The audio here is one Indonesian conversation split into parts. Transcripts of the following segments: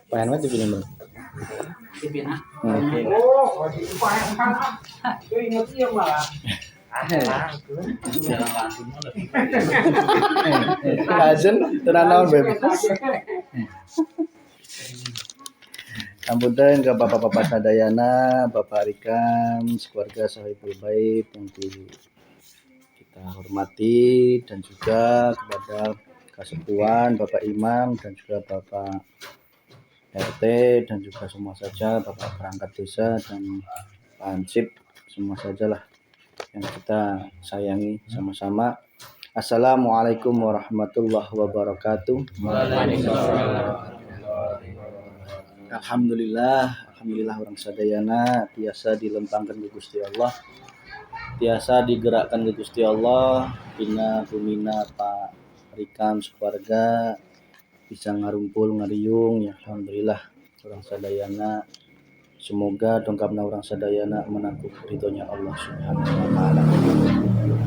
Payan banget di sini, Ajen tenan naon bebas. Ampunten ke bapak-bapak sadayana, Bapak Rikam, keluarga Sohibul Bait yang kita hormati, dan juga kepada Kasepuan, Bapak Imam, dan juga Bapak RT, dan juga semua saja Bapak perangkat desa dan Ansip, semua sajalah yang kita sayangi sama-sama. Assalamualaikum warahmatullahi wabarakatuh. Alhamdulillah orang sadayana biasa dilempangkan ke Gusti Allah, biasa digerakkan ke Gusti Allah, bina bumina Pak Rikam sekeluarga bisa ngarumpul ngariung ya. Alhamdulillah orang sadayana, semoga dongkapna orang sadayana menangkap ridhonya Allah Subhanahu wa taala.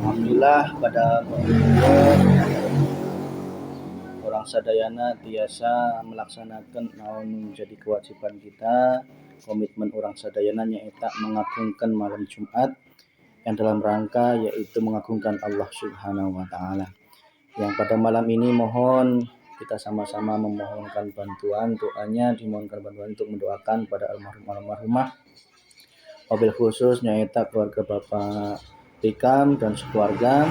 Alhamdulillah pada orang sadayana biasa melaksanakan naon menjadi kewajiban kita, komitmen orang sadayana nyaeta mengagungkan malam Jumat yang dalam rangka yaitu mengagungkan Allah Subhanahu wa taala. Yang pada malam ini mohon kita sama-sama memohonkan bantuan, doanya dimohonkan bantuan untuk mendoakan pada almarhumah, wabil khusus nyaeta keluarga Bapak Rikam dan sekeluarga.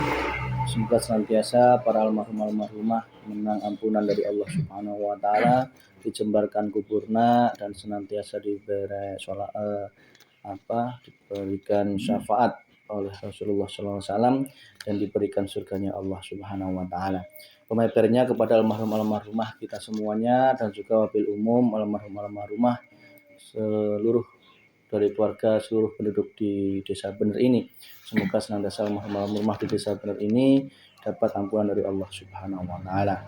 Semoga senantiasa para almarhumah menang ampunan dari Allah Subhanahu wa taala, dijembarkan kuburna dan senantiasa diberi diberikan syafaat oleh Rasulullah SAW dan diberikan surganya Allah Subhanahu wa taala. Pematernya kepada almarhumah kita semuanya dan juga wabil umum almarhumah seluruh dari keluarga seluruh penduduk di Desa Bener ini. Semoga senantiasa almarhumah di Desa Bener ini dapat ampunan dari Allah Subhanahu wa taala.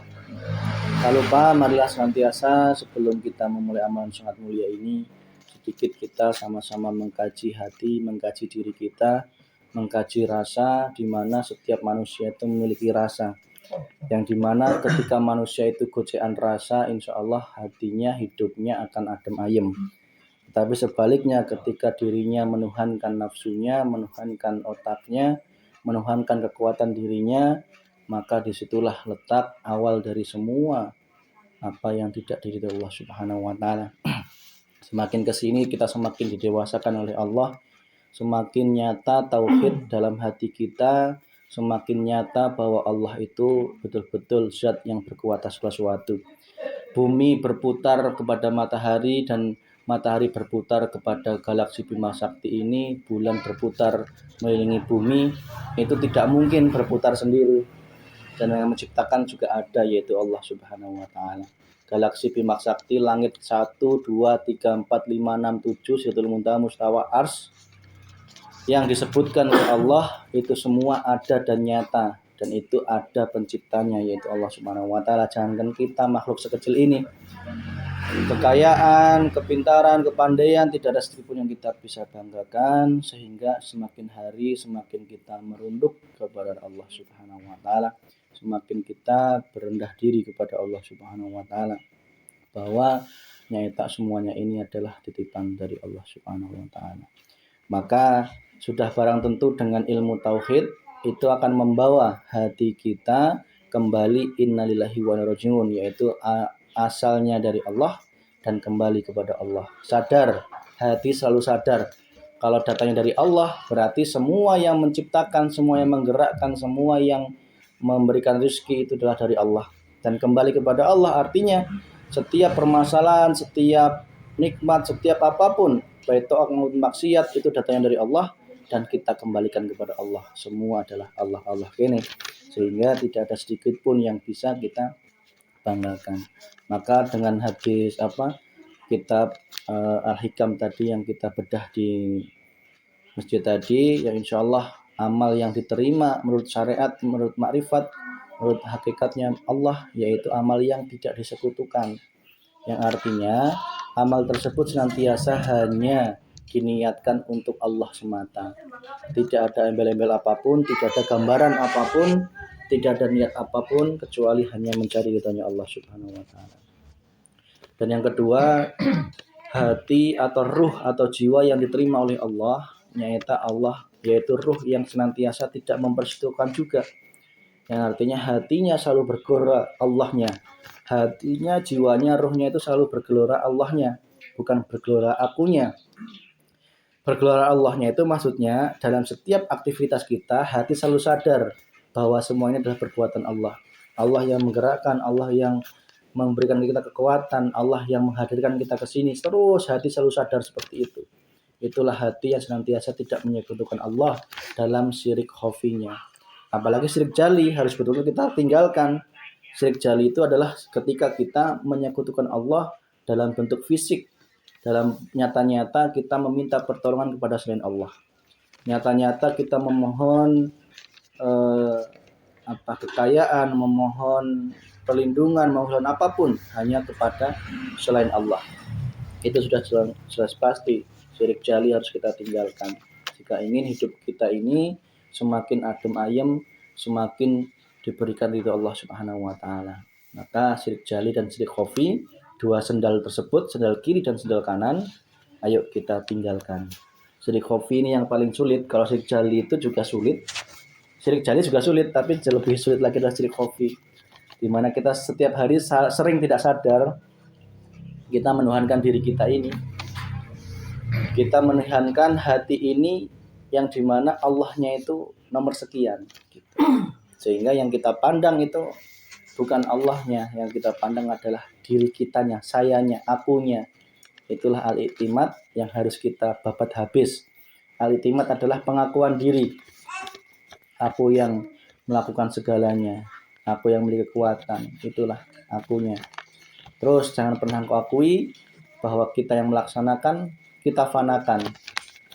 Tak lupa marilah senantiasa sebelum kita memulai amalan sangat mulia ini, sedikit kita sama-sama mengkaji hati, mengkaji diri kita, mengkaji rasa, di mana setiap manusia itu memiliki rasa. Yang dimana ketika manusia itu gocekan rasa, insya Allah hatinya, hidupnya akan adem ayem. Tapi sebaliknya ketika dirinya menuhankan nafsunya, menuhankan otaknya, menuhankan kekuatan dirinya, maka disitulah letak awal dari semua apa yang tidak diridhoi Allah Subhanahu wa taala. Semakin kesini kita semakin didewasakan oleh Allah, semakin nyata tauhid dalam hati kita, semakin nyata bahwa Allah itu betul-betul zat yang berkuasa segala sesuatu. Bumi berputar kepada matahari dan matahari berputar kepada galaksi Bima Sakti ini, bulan berputar mengelilingi bumi, itu tidak mungkin berputar sendiri. Dan yang menciptakan juga ada, yaitu Allah Subhanahu wa taala. Galaksi Bima Sakti, langit 1, 2, 3, 4, 5, 6, 7, Sidratul Muntaha, Mustawa, Ars, yang disebutkan oleh Allah itu semua ada dan nyata, dan itu ada penciptanya yaitu Allah Subhanahu wa taala. Jangankan kita makhluk sekecil ini, kekayaan, kepintaran, kepandaian tidak ada sedikit pun yang kita bisa banggakan, sehingga semakin hari semakin kita merunduk kepada Allah Subhanahu wa taala, semakin kita berendah diri kepada Allah Subhanahu wa taala, bahwa nyata semuanya ini adalah titipan dari Allah Subhanahu wa taala. Maka sudah barang tentu dengan ilmu tauhid itu akan membawa hati kita kembali innalillahi wa inna ilaihi raji'un, yaitu asalnya dari Allah dan kembali kepada Allah. Sadar, hati selalu sadar kalau datangnya dari Allah, berarti semua yang menciptakan, semua yang menggerakkan, semua yang memberikan rezeki itu adalah dari Allah. Dan kembali kepada Allah artinya setiap permasalahan, setiap nikmat, setiap apapun, baik taat maupun maksiat, itu datangnya dari Allah dan kita kembalikan kepada Allah. Semua adalah Allah ini, sehingga tidak ada sedikit pun yang bisa kita banggakan. Maka dengan hadis kitab Al-Hikam tadi yang kita bedah di masjid tadi, ya insya Allah amal yang diterima menurut syariat, menurut makrifat, menurut hakikatnya Allah, yaitu amal yang tidak disekutukan, yang artinya amal tersebut senantiasa hanya diniatkan untuk Allah semata. Tidak ada embel-embel apapun, tidak ada gambaran apapun, tidak ada niat apapun kecuali hanya mencari ridhonya Allah Subhanahu wa taala. Dan yang kedua, hati atau ruh atau jiwa yang diterima oleh Allah, yaitu ruh yang senantiasa tidak mempersekutukan juga. Yang artinya hatinya selalu bergelora Allahnya. Hatinya, jiwanya, ruhnya itu selalu bergelora Allahnya, bukan bergelora akunya. Bergelora Allahnya itu maksudnya dalam setiap aktivitas kita, hati selalu sadar bahwa semuanya adalah perbuatan Allah. Allah yang menggerakkan, Allah yang memberikan kita kekuatan, Allah yang menghadirkan kita ke sini. Terus hati selalu sadar seperti itu. Itulah hati yang senantiasa tidak menyekutukan Allah dalam syirik khafinya. Apalagi syirik jali harus betul-betul kita tinggalkan. Syirik jali itu adalah ketika kita menyekutukan Allah dalam bentuk fisik. Dalam nyata-nyata kita meminta pertolongan kepada selain Allah. Nyata-nyata kita memohon kekayaan, memohon perlindungan, memohon apapun hanya kepada selain Allah. Itu sudah jelas pasti syirik jali harus kita tinggalkan. Jika ingin hidup kita ini semakin adem ayem, semakin diberikan ridho Allah Subhanahu wa taala. Maka syirik jali dan syirik khafi, dua sendal tersebut, sendal kiri dan sendal kanan, ayo kita tinggalkan. Syirik khafi ini yang paling sulit. Kalau syirik jali itu juga sulit. Syirik jali juga sulit, tapi lebih sulit lagi adalah syirik khafi, di mana kita setiap hari sering tidak sadar kita menuhankan diri kita ini. Kita menuhankan hati ini yang dimana Allahnya itu nomor sekian gitu. Sehingga yang kita pandang itu bukan Allahnya, yang kita pandang adalah diri kitanya, sayanya, akunya. Itulah al-i'timad yang harus kita babat habis. Al-i'timad adalah pengakuan diri. Aku yang melakukan segalanya, aku yang memiliki kekuatan, itulah akunya. Terus jangan pernah kau akui bahwa kita yang melaksanakan, kita fanakan.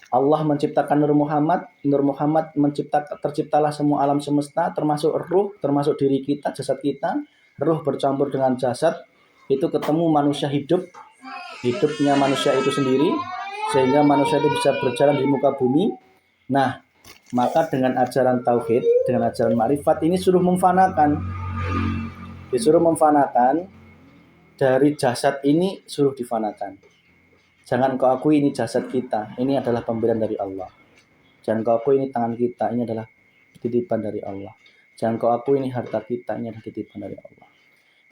Allah menciptakan Nur Muhammad terciptalah semua alam semesta, termasuk ruh, termasuk diri kita, jasad kita. Ruh bercampur dengan jasad, itu ketemu manusia hidupnya manusia itu sendiri, sehingga manusia itu bisa berjalan di muka bumi. Nah, maka dengan ajaran tauhid, dengan ajaran makrifat ini disuruh memfanakan dari jasad ini, suruh difanakan. Jangan kau akui ini jasad kita, ini adalah pemberian dari Allah. Jangan kau akui ini tangan kita, ini adalah titipan dari Allah. Jangan kau akui ini harta kita, ini adalah titipan dari Allah.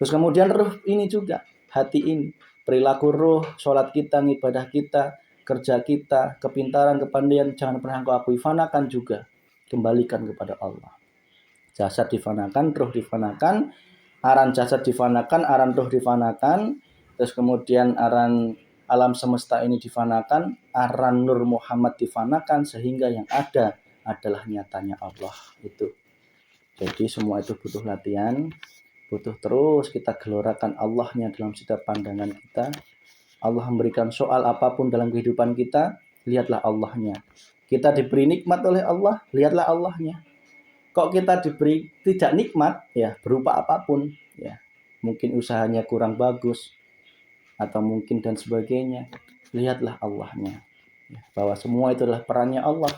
Terus kemudian ruh ini juga, hati ini, perilaku ruh, sholat kita, ibadah kita, kerja kita, kepintaran, kepandaian, jangan pernah kau akui, fanakan juga, kembalikan kepada Allah. Jasad difanakan, ruh difanakan, aran jasad difanakan, aran ruh difanakan, terus kemudian aran alam semesta ini difanakan, aran Nur Muhammad difanakan, sehingga yang ada adalah nyatanya Allah itu. Jadi semua itu butuh latihan, butuh terus kita gelorakan Allahnya dalam setiap pandangan kita. Allah memberikan soal apapun dalam kehidupan kita, lihatlah Allahnya. Kita diberi nikmat oleh Allah, lihatlah Allahnya. Kok kita diberi tidak nikmat, ya berupa apapun, ya mungkin usahanya kurang bagus atau mungkin dan sebagainya, lihatlah Allahnya, ya, bahwa semua itu adalah perannya Allah.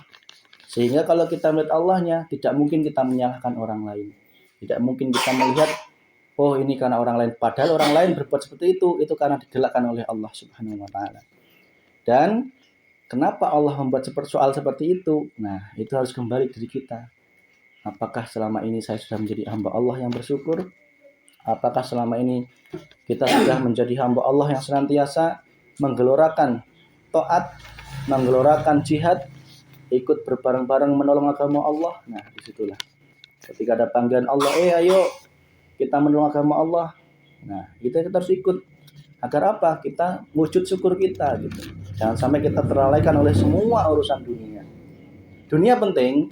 Sehingga kalau kita melihat Allahnya, tidak mungkin kita menyalahkan orang lain, tidak mungkin kita melihat oh ini karena orang lain, padahal orang lain berbuat seperti itu karena digelakkan oleh Allah Subhanahu wa taala. Dan kenapa Allah membuat soal seperti itu? Nah, itu harus kembali diri kita. Apakah selama ini saya sudah menjadi hamba Allah yang bersyukur? Apakah selama ini kita sudah menjadi hamba Allah yang senantiasa menggelorakan taat, menggelorakan jihad, ikut berbareng-bareng menolong agama Allah? Nah, disitulah. Ketika ada panggilan Allah, ayo kita menolong agama Allah. Nah, kita harus ikut. Agar apa? Kita wujud syukur kita gitu. Jangan sampai kita terlalaikan oleh semua urusan dunia. Dunia penting,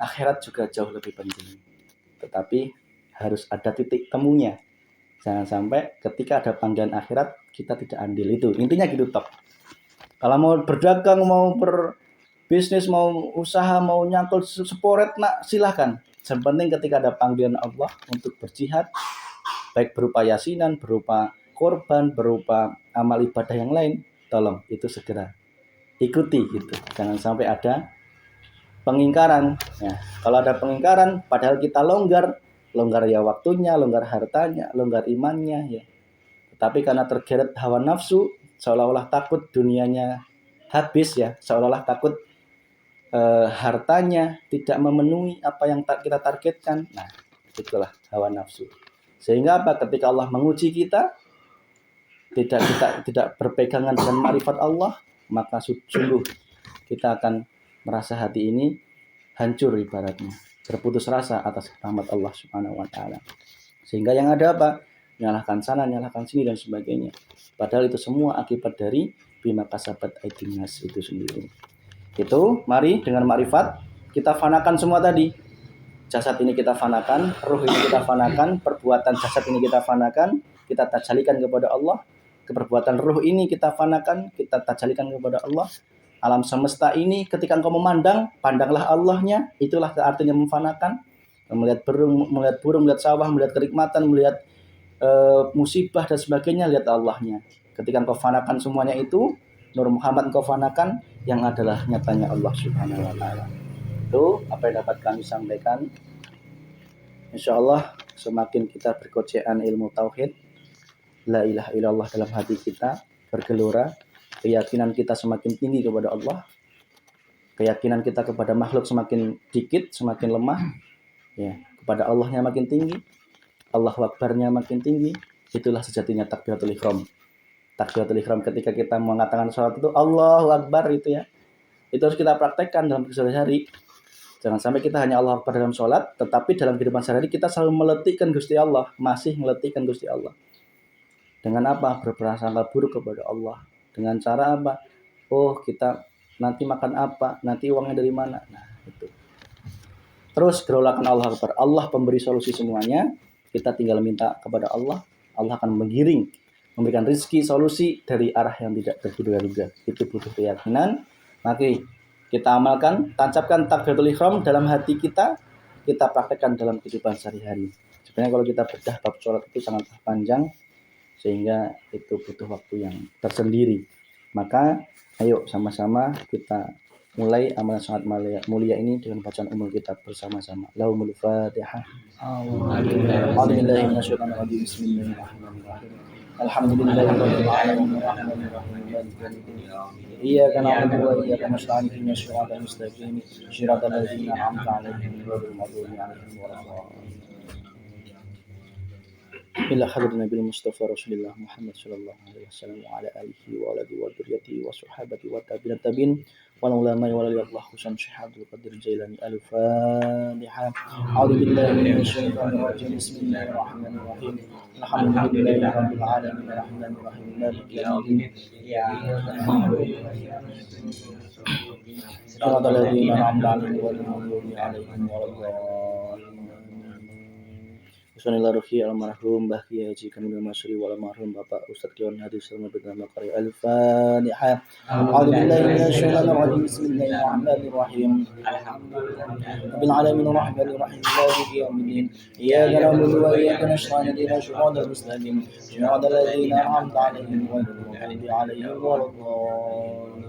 akhirat juga jauh lebih penting. Tetapi harus ada titik temunya. Jangan sampai ketika ada panggilan akhirat kita tidak andil, itu. Intinya gitu top. Kalau mau berdagang, mau berbisnis, mau usaha, mau nyangkul seporet, silahkan. Yang penting ketika ada panggilan Allah untuk berjihad, baik berupa yasinan, berupa korban, berupa amal ibadah yang lain, tolong itu segera ikuti gitu. Jangan sampai ada pengingkaran. Nah, kalau ada pengingkaran, padahal kita longgar ya waktunya, longgar hartanya, longgar imannya ya. Tapi karena tergeret hawa nafsu, seolah-olah takut dunianya habis ya, seolah-olah takut hartanya tidak memenuhi apa yang kita targetkan. Nah, itulah hawa nafsu. Sehingga apa? Ketika Allah menguji kita, tidak berpegangan dengan ma'rifat Allah, maka sungguh kita akan merasa hati ini hancur ibaratnya, berputus rasa atas rahmat Allah Subhanahu wa taala. Sehingga yang ada apa? Nyalahkan sana, nyalahkan sini dan sebagainya. Padahal itu semua akibat dari bima kasabat aydin nas itu sendiri. Itu mari dengan makrifat kita fanakan semua tadi. Jasad ini kita fanakan, ruh ini kita fanakan, perbuatan jasad ini kita fanakan, kita tajalikan kepada Allah. Keperbuatan ruh ini kita fanakan, kita tajalikan kepada Allah. Alam semesta ini ketika engkau memandang, pandanglah Allahnya, itulah artinya memfanakan. Melihat burung, melihat sawah, melihat kenikmatan, melihat musibah dan sebagainya, lihat Allahnya. Ketika engkau fanakan semuanya itu, Nur Muhammad engkau fanakan, yang adalah nyatanya Allah Subhanahu wa taala. Itu apa yang dapat kami sampaikan. Insyaallah semakin kita berkocean ilmu tauhid, la ilaha illallah dalam hati kita bergelora, keyakinan kita semakin tinggi kepada Allah, keyakinan kita kepada makhluk semakin dikit, semakin lemah, ya, kepada Allahnya makin tinggi, Allahu Akbarnya makin tinggi. Itulah sejatinya takbiratul ihram. Takbiratul ihram ketika kita mengatakan salat itu Allahu Akbar itu ya. Itu harus kita praktekkan dalam sehari-hari. Jangan sampai kita hanya Allah Akbar dalam sholat, tetapi dalam kehidupan sehari-hari kita selalu meletikkan Gusti Allah, masih meletikkan Gusti Allah. Dengan apa? Berprasangka buruk kepada Allah. Dengan cara apa? Oh, kita nanti makan apa? Nanti uangnya dari mana? Nah, itu. Terus gerolakan Allah Akbar. Allah pemberi solusi semuanya. Kita tinggal minta kepada Allah. Allah akan menggiring, memberikan rezeki, solusi dari arah yang tidak terduga-duga. Itu butuh keyakinan. Maka kita amalkan, tancapkan takbiratul ihram dalam hati kita praktekkan dalam kehidupan sehari-hari. Sebenarnya kalau kita bedah bab sholat itu sangat panjang, sehingga itu butuh waktu yang tersendiri. Maka ayo sama-sama kita mulai amalan sangat mulia ini dengan bacaan umum kita bersama-sama. Lahumul Fatihah. Bismillahirrahmanirrahim. Alhamdulillahirabbil alamin arrahmanir rahim. Iyyaka na'budu wa iyyaka nasta'in ihdinas siratal mustaqim siratal ladzina an'amta 'alaihim ghairil maghdubi 'alaihim waladdallin. Ila hadratin Nabi Mustafa Rasulullah Muhammad sallallahu alaihi wasallam wa ala alihi wa alihi wa dzurriyyatihi wa sahabati wa tabi'in wal ulama wa Allah khususan Syekh Qadir Jailani al-Fatihah. A'udzu billahi minasy syaithanir rajim. Bismillahirrahmanirrahim. Alhamdulillahi rabbil alamin arrahmanir rahim maliki yaumiddin. Siratal ladzina an'amta 'alaihim ghairil maghdubi 'alaihim waladdallin. Bismillahirrahmanirrahim. Almarhum Mbah Kiai Haji Kamil Masri wal almarhum Bapak Ustaz Kion Hadis Salman bin Makari Al-Fatihah. A'udzubillahi minasyaitonir rajim. Bismillahirrahmanirrahim. Rabbil alamin arrahmanir rahim maliki yaumiddin. Iyyaka na'budu wa iyyaka nasta'in ihdinas siratal mustaqim siratal ladzina an'amta 'alaihim ghairil maghdubi 'alaihim waladdallin.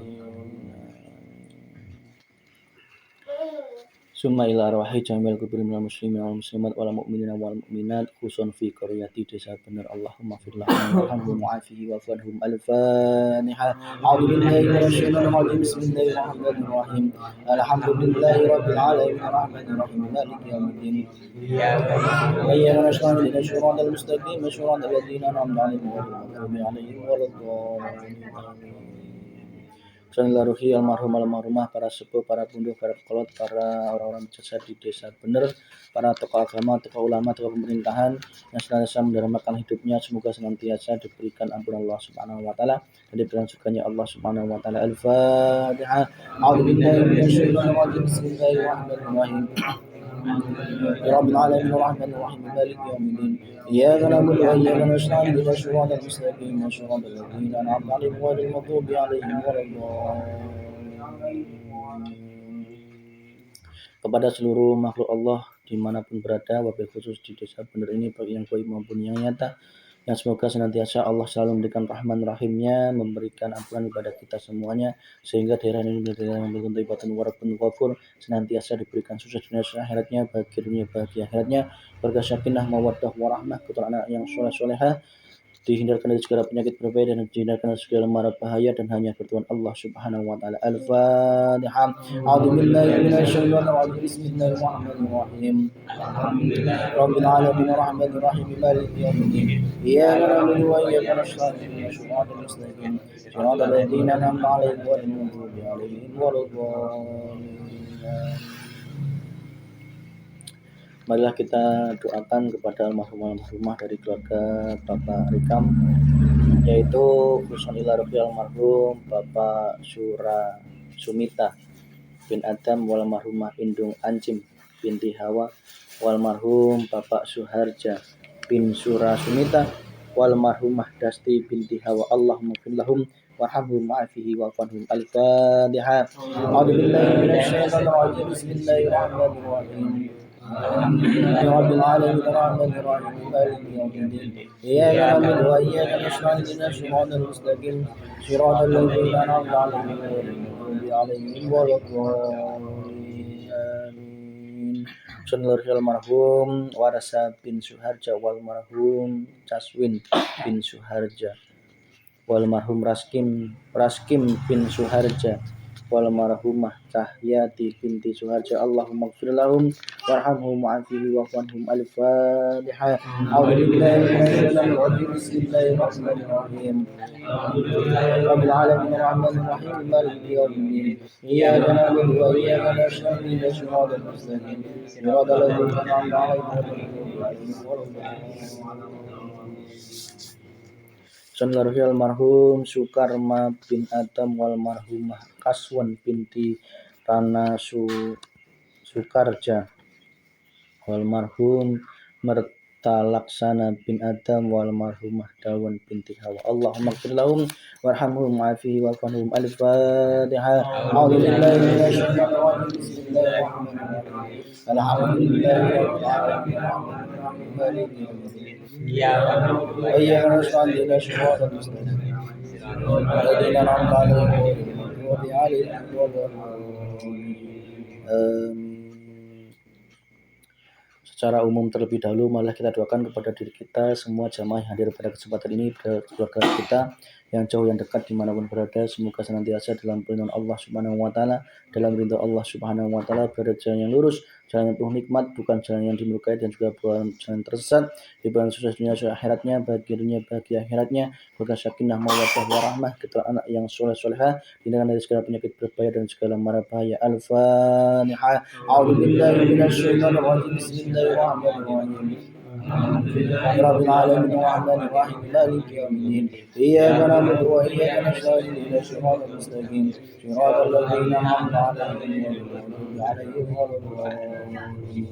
Summa ila arwahi jamil kubur minal muslimin wal muslimat wal mu'minina wal mu'minat khusun fi qaryati desa bener Allahumma fir lahum warhamhum wa'afihi wa'fadhum al-Fatihah. A'udzu billahi minasyaitonir rajim. Bismillahirrahmanirrahim. Alhamdulillahi rabbil alamin arrahmanir rahim maliki yaumiddin. Iyyaka nasta'in ihdinas siratal mustaqim siratal ladzina an'amta 'alaihim ghairil maghdubi 'alaihim waladdallin. Sanillah almarhumah, para sepuh, para bunduh, para kolot, para orang-orang jasa di desa bener, para tokoh agama, tokoh ulama, tokoh pemerintahan yang senantiasa mendermakan hidupnya, semoga senantiasa diberikan ampun Allah Subhanahu wa taala dan diberikan surganya Allah Subhanahu wa taala. Al-Fatihah. A'udzubillahi minasyaitonir rajim. Bismillahirrahmanirrahim. Rabbil alamin arrahmanir rahim maliki yaumiddin. Iyyaka na'budu wa iyyaka nasta'in ihdinas siratal mustaqim siratal ladzina an'amta 'alaihim ghairil maghdubi 'alaihim waladdallin. Kepada seluruh makhluk Allah dimanapun berada, wabil khusus di desa bener ini bagi yang gaib maupun yang nyata, yang semoga senantiasa Allah selalu memberikan rahman rahimnya, memberikan ampunan kepada kita semuanya, sehingga daerah ini menjadi daerah yang berbentuk ibatan warabun ghafur, senantiasa diberikan sukses dunia dan akhiratnya, bahagia dunia bahagia akhiratnya, berkah sakinah mawaddah warahmah, keturunan anak yang soleh solehah, dihindarkan dari segala penyakit berbahaya dan dihindarkan dari segala mara bahaya dan hanya bertuhan Allah Subhanahu wa taala. Al-Fatihah. A'udzu billahi minasyaitonir rajim. Bismillahirrahmanirrahim. Rabbil alamin arrahmanir rahim maliki yaumiddin. Iyyaka na'budu wa iyyaka nasta'in. Shiratal mustaqim. Shiratal ladzina an'amta 'alaihim ghairil maghdubi 'alaihim waladdallin. Marilah kita doakan kepada almarhumah dari keluarga Bapak Rikam, yaitu Husnul Ilarofi almarhum Bapak Sura Sumita bin Adam wal marhumah Indung Ancim binti Hawa wal marhum Bapak Suharja bin Sura Sumita wal marhumah Dasti binti Hawa. Allahumma fir lahum warhamhum wa'afihi wa'fanhum. Al-Fatihah. A'udzu billahi minasyaitonir rajim. Bismillahirrahmanirrahim. رب العالمين الرحمن الرحيم مالك يوم الدين إياك نعبد وإياك نستعين اهدنا الصراط المستقيم صراط الذين أنعمت عليهم غير المغضوب عليهم ولا الضالين آمين. Sunlur almarhum Warasa bin Suharja wal marhum Caswin bin Suharja wal marhum Raskim bin Suharja wal marhumah Cahyati binti Suharja. Allahumma ighfir lahum warhamhum wa'afihi wa'fanhum. Al-Fatihah. A'udzu billahi minasyaitonir rajim. Bismillahirrahmanirrahim. Rabbil alamin arrahmanir rahim maliki yaumiddin. Iyyaka na'budu wa iyyaka nasta'in ihdinas siratal mustaqim siratal ladzina an'amta 'alaihim Sunlarhi almarhum Sukarma bin Adam wal marhumah Kaswan binti Rana Sukarja wal marhum Mertalaksana bin Adam wal marhumah Dawan binti Hawa. Allahumma ighfir lahum warhamhum wa'afihi wa'fanhum. Al-Fatihah. A'udzu billahi minasyaitonir rajim. Bismillahirrahmanirrahim. Alhamdulillahi rabbil alamin arrahmanir rahim maliki yaumiddin. Iyyaka na'budu wa iyyaka nasta'in ihdinas siratal mustaqim ladzina an'amta 'alaihim ghairil maghdubi 'alaihim waladdallin. Secara umum terlebih dahulu malah kita doakan kepada diri kita semua jamaah yang hadir pada kesempatan ini, keluarga kita yang jauh yang dekat dimanapun berada, semoga senantiasa dalam perlindungan Allah Subhanahu wa taala, dalam ridha Allah Subhanahu wa taala, berada jalan yang lurus, jalan yang penuh nikmat, bukan jalan yang dimurkai dan juga bukan jalan tersesat, diberikan sukses dunia dan akhiratnya, bahagia dunia bahagia akhiratnya, berkah sakinah mawaddah warahmah, keturunan anak yang soleh solehah, hindarkan dari segala penyakit berbahaya dan segala mara bahaya. Al-Fatihah. A'udzu billahi minasyaitonir rajim. Bismillahirrahmanirrahim. Rabbil alamin arrahmanir rahim maliki yaumiddin. Iyyaka na'budu wa iyyaka nasta'in ihdinas siratal mustaqim siratal ladzina an'amta 'alaihim ghairil maghdubi 'alaihim.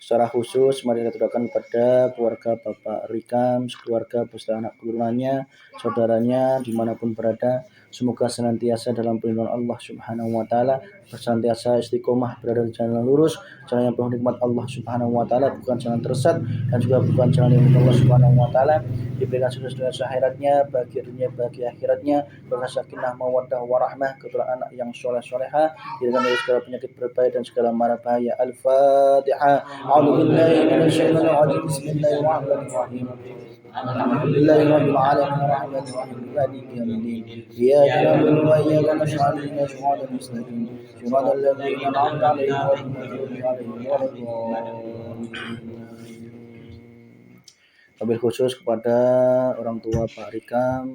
Secara khusus mari kita doakan pada keluarga Bapak Rikam, keluarga beserta anak keturunannya, saudaranya dimanapun berada, semoga senantiasa dalam perlindungan Allah Subhanahu wa taala, senantiasa istiqomah berada di jalan yang lurus, jalan yang penuh nikmat Allah Subhanahu wa taala, bukan jalan tersesat dan juga bukan jalan yang Allah Subhanahu wa taala, diberikan sukses dunia akhiratnya, bahagia dunia bahagia akhiratnya, berkah sakinah mawaddah warahmah, keturunan anak yang soleh solehah, diberikan dari segala penyakit berbahaya dan segala mara bahaya. Al-Fatihah. A'udzu billahi minasyaitonir rajim. Bismillahirrahmanirrahim. Alhamdulillahi rabbil alamin arrahmanir rahim maliki yaumiddin. Iyyaka na'budu wa iyyaka nasta'in ihdinas siratal mustaqim siratal ladzina an'amta 'alaihim ghairil maghdubi 'alaihim waladdallin. Wabil khusus kepada orang tua Pak Rikam,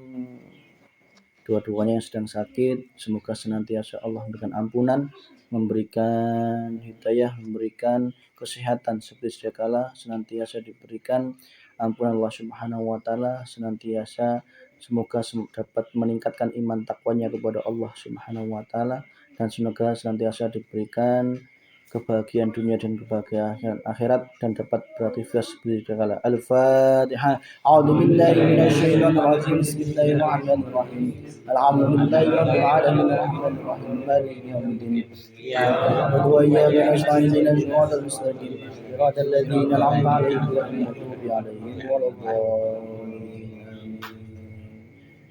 dua-duanya yang sedang sakit, semoga senantiasa Allah memberikan ampunan, memberikan hidayah, memberikan kesehatan seperti sedia kala, senantiasa diberikan ampunan Allah Subhanahu wa taala, senantiasa semoga dapat meningkatkan iman takwanya kepada Allah Subhanahu wa taala, dan semoga senantiasa diberikan kebahagiaan dunia dan kebahagiaan akhirat dan dapat beraktivitas seperti kala. Al-Fatihah. A'udzubillahi minasyaitonir rajim. Bismillahirrahmanirrahim. Alhamdulillahi rabbil alamin arrahmanir rahim maliki yaumiddin. Iyyaka na'budu wa iyyaka nasta'in ihdinas siratal mustaqim siratal ladzina an'amta 'alaihim ghairil maghdubi 'alaihim waladdallin.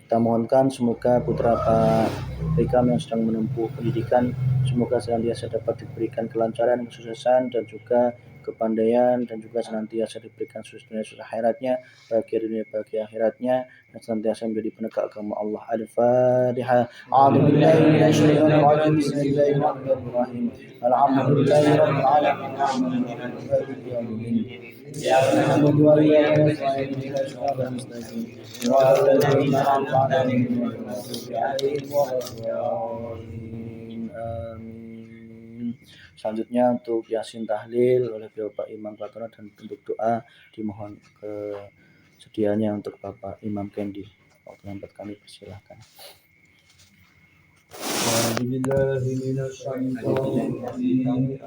Kita mohonkan semoga putra Pak Rikam yang sedang menempuh pendidikan semoga senantiasa dapat diberikan kelancaran, kesuksesan dan juga kepandaian dan juga senantiasa diberikan sukses dunia sukses akhiratnya, bahagia dunia bahagia akhiratnya dan senantiasa menjadi penegak agama Allah. Al-Fatihah. A'udzubillahi minasyaitonir rajim. Bismillahirrahmanirrahim. Alhamdulillahirabbil alamin maliki yaumiddin. Iyyaka na'budu wa iyyaka nasta'in ihdinas siratal mustaqim siratal ladzina an'amta 'alaihim ghairil maghdubi 'alaihim waladdallin. Amin. Selanjutnya untuk Yasin tahlil oleh Bapak Imam Platono dan bentuk doa dimohon kesediaannya untuk Bapak Imam Kendi. Waktu yang kami persilahkan.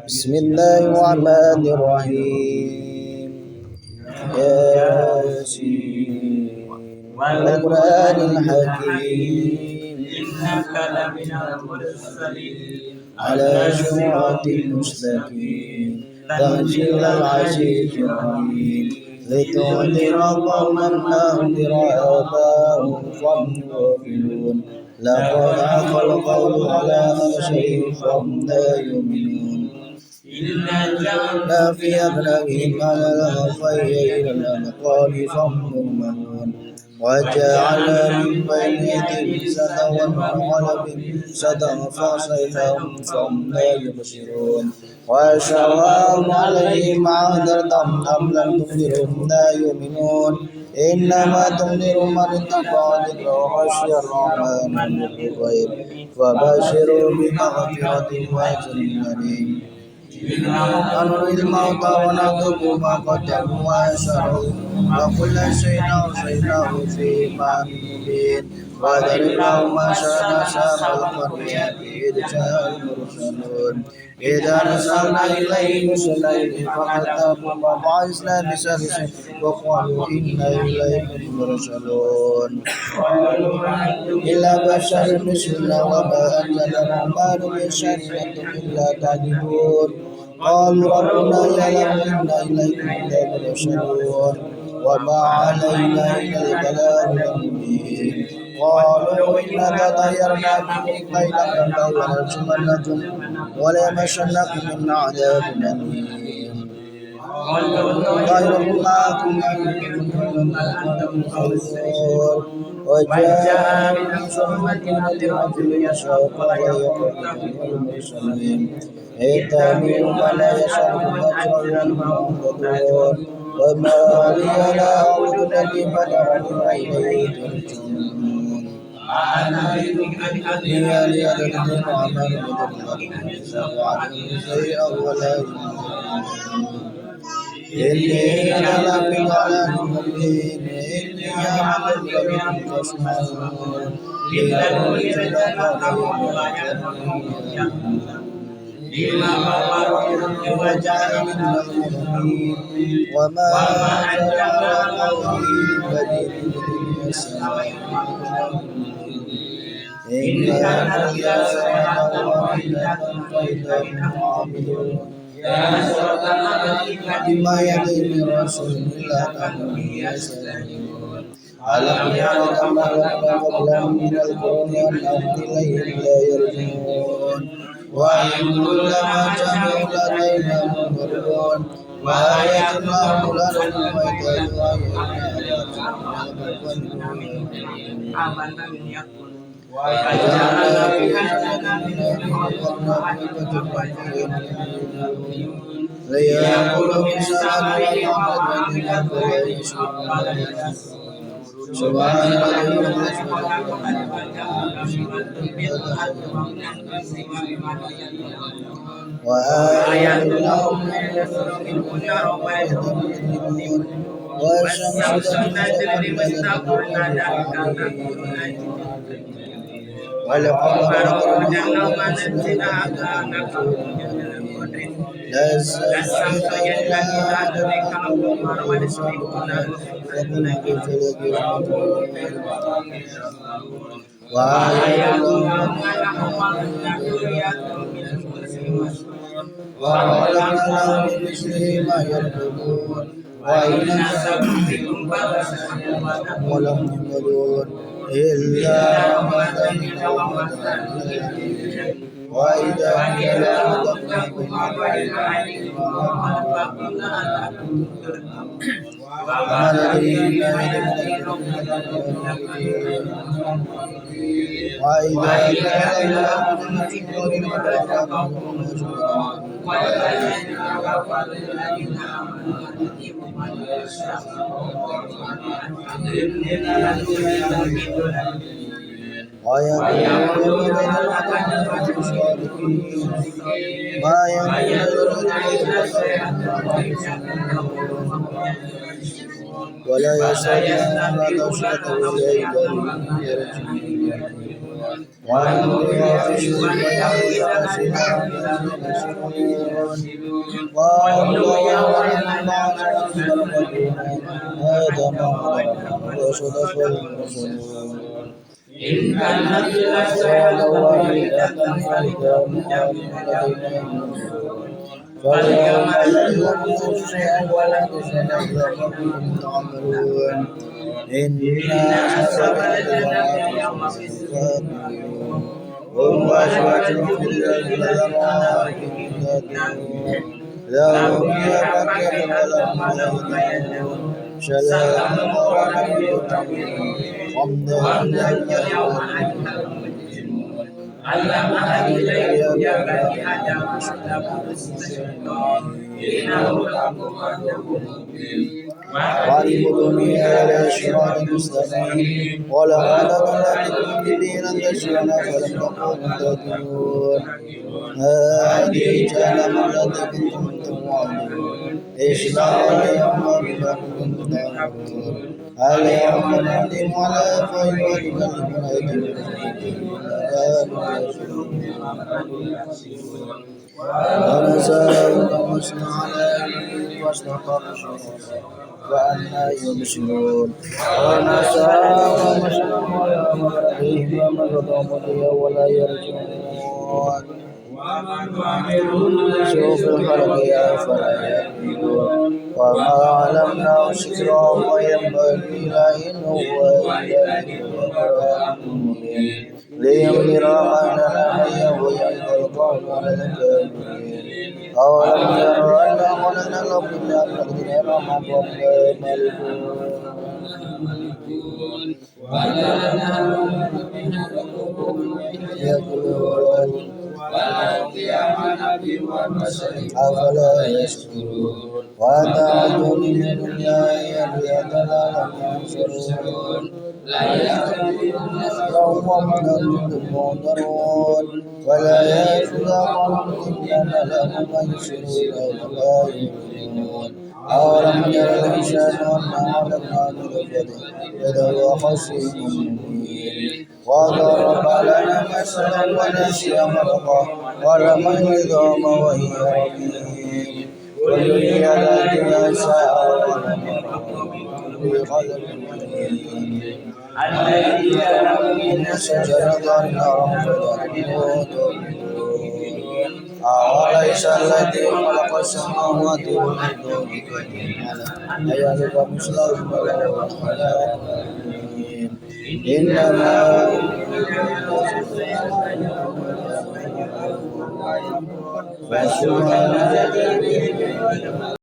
Bismillahirrahmanirrahim. Yasin wal Qur'anil hakim innaka laminal mursalin ala siratil mustaqim tanzilal azizir rahim litunzira qauman ma undira aba'uhum fahum ghafilun laqad haqal qawlu ala aksarihim fahum la yu'minun inna ja'alna fi ablagihim ala al-khayri ila al-aqali fahum mu'minun وجعلنا من بين يديهم سدا ومن خلفهم سدا فأغشيناهم فهم لا يبصرون وسواء عليهم أنذرتهم أم لم تنذرهم لا يؤمنون إنما تنذر من اتقى ذكر وخشي الرحمن بالغيب فبشروا بمغفرة وأجر كريم إنهم أمروا الموت ونكتب ما قدموا وأشروا وكل شيء أحصيناه في إمام مبين وضربنا مثلا أصحاب القرية إذ جاء المرسلون إذا أرسلنا إليهم رسلين فكذبوا وبعثنا بسبس وقالوا إنا إليكم مرسلون إلا بشر مثلنا وما أنزل الرحمن من شيء أنتم إلا تعجبون قالوا ربنا يعلم إنا إليكم لمرسلون وما علينا إلا البلاغ المبين قالوا إنا تطيرنا بكم ليلا ولنرجمنكم وليمسنكم منا عذاب أليم طيركم معكم وجاء من صحبة رجل يشاء قال يقول المرسلين اتبعوا من لا يشاء أجرا المنقذون وما لي لا أعبد الذي بدأني وإليه ترجعون لي ليدرك عمل بدر شيئا ولا إني أنا في ضلال مبين إني أعمل لكم تسمعون إلا الذين كفروا لما غفروا وجعل من المؤمنين وما جعل قولي بديل من السماء إن كانت يسرع واحدة فإذا هم عاملون بما يدعي من رسول إلا كانوا يستهزئون ألم يروا كما لقنا قبلهم من القرون أنهم إليهم لا يرجعون وإن كلما جمعوا لدينا منظرون وآية لهم الأرض وإتاجها وجعلنا فيها ليأكلوا من سمر ويعبدوا فلا يشركون سبحان وآية لهم والشمس تجري لمستقر والقمر قدرناه منازل Jadilah kita dari kalangan orang-orang sempurna. Wahai Allah, ولم يملون إلا وإذا قيل ولا يستطيعون أن تشهد إليك إن كانت لسيئة فاليوم يجزون شيئا ولا تجزون تعملون إنا حسب الجنة يوم في السبب هم أزواجهم في الأرض لهم فيها فاكهة ولهم يدعون سلام يوم علم إليكم يا بني آدم إنه لكم عدو مبين وأعبدوني على صراط مستقيم ولقد ضللتكم دينا تشركون فلم تكونوا تهتدون هذه جهنم التي كنتم توعدون اصلوها اليوم بما كنتم تعملون اليوم نختم على أفواههم وتكلمنا أيديهم ونسأل ومسنا على واستقر وأنا يبصرون ونسأل ومسنا على مرضهم ومرضهم ولا يرجعون سوف الخلق يا فلا يأكلون وما علمناه شكرا وينبغي له إن هو إلا لينذر أننا حيا ويعظ القوم على الكافرين أولم يروا أنا خلقنا لهم مما نقدر ما يأكلون أفلا يشكرون وأتعبدون من دنيا يدنا لم ينصرون يوم منذرون ولا يشكرون إننا لهم يشرون ولا يؤمنون أولم يرى الإنسان أنا خلقنا من فهو خصيم مبين وضرب لنا مثلا ونسي خلقه ورمى العظام وهي رميم ويحيي الأرض ساعة بخلق الذي جعل من الشجرة النار أوليس الذي خلق السماوات والأرض أيالك مثلهم إنما فسبحان